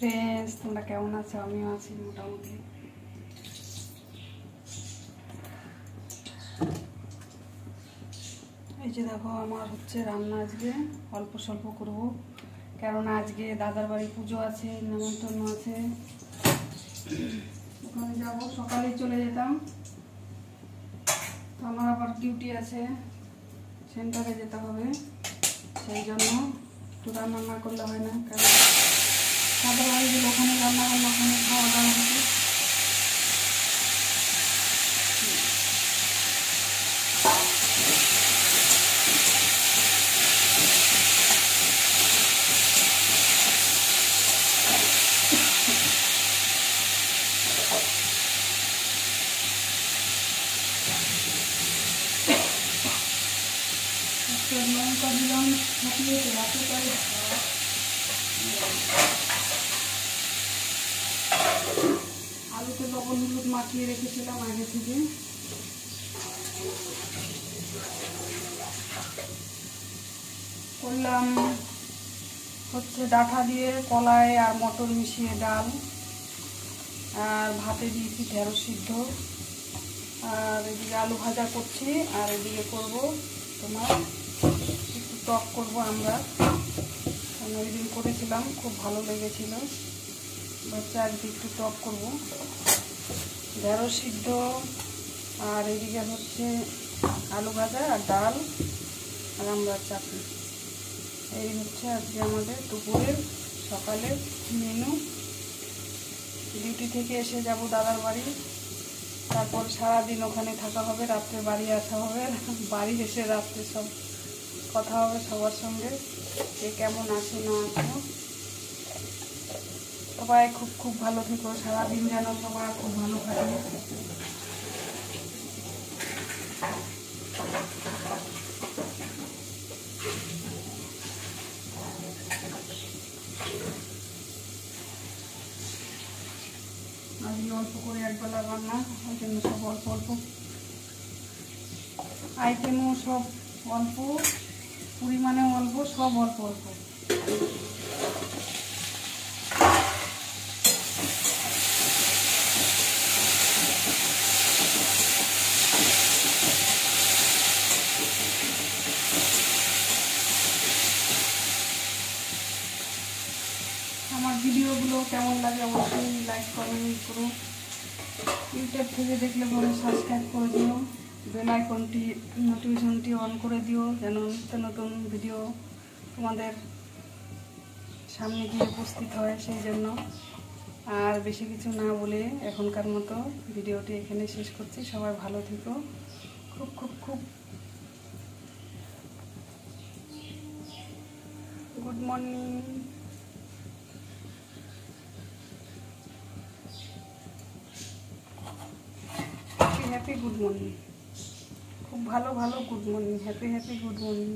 Friends, তোমরা কেমন আছো? আমিও আছি মোটামুটি। এই যে দেখো, আমার হচ্ছে রান্না আজকে অল্প স্বল্প করব, কারণ আজকে দাদার বাড়ি পুজো আছে, নেমন্তন্ন আছে, ওখানে যাব। সকালেই চলে যেতাম, তো আমার আবার ডিউটি আছে, সেন্টারে যেতে হবে, সেই জন্য একটু রান্না না করলে হয় না। কারণ দাদার বাড়ি গেলে ওখানে রান্না বান্না, ওখানে খাওয়া দাওয়া হবে। লঙ্কা দিলাম ছাপিয়ে, এতটাই আলুতে লবণ হলুদ মাখিয়ে রেখেছিলাম আগে থেকে। করলাম হচ্ছে ডাঁটা দিয়ে কলাই আর মটর মিশিয়ে ডাল, আর ভাতে দিয়েছি ঢেঁড়স সিদ্ধ, আর এদিকে আলু ভাজা করছি, আর এদিকে করবো তোমার একটু টক করবো আমরা। আমি ওইদিন করেছিলাম, খুব ভালো লেগেছিল, হচ্ছে আজকে একটু টক করবো। ঢেঁড়স সিদ্ধ, আর এদিকে হচ্ছে আলু ভাজা আর ডাল, আর আমরা চাটনি। এই হচ্ছে আজকে আমাদের দুপুরের সকালের মেনু। ডিউটি থেকে এসে যাব দাদার বাড়ি, তারপর সারাদিন ওখানে থাকা হবে, রাত্রে বাড়ি আসা হবে। বাড়ি এসে রাত্রে সব কথা হবে সবার সঙ্গে, কে কেমন আছে না আছে। সবাই খুব খুব ভালো থেকো, সারাদিন যেন সবাই খুব ভালো থাকে। আজকে অল্প করে একবেলা রান্না, ওই জন্য সব অল্প অল্প আইটেমও সব অল্প, পরিমাণেও অল্প, সব অল্প অল্প। আমার ভিডিওগুলো কেমন লাগে অবশ্যই লাইক কমেন্ট করো। ইউটিউব থেকে দেখলে পরে সাবস্ক্রাইব করে দিও, বেল আইকনটি নোটিফিকেশনটি অন করে দিও, যেন নিত্য নতুন ভিডিও তোমাদের সামনে গিয়ে উপস্থিত হয়, সেই জন্য। আর বেশি কিছু না বলে এখনকার মতো ভিডিওটি এখানে শেষ করছি। সবাই ভালো থেকো, খুব খুব খুব good morning. Happy good morning, খুব ভালো ভালো good morning, happy happy good morning.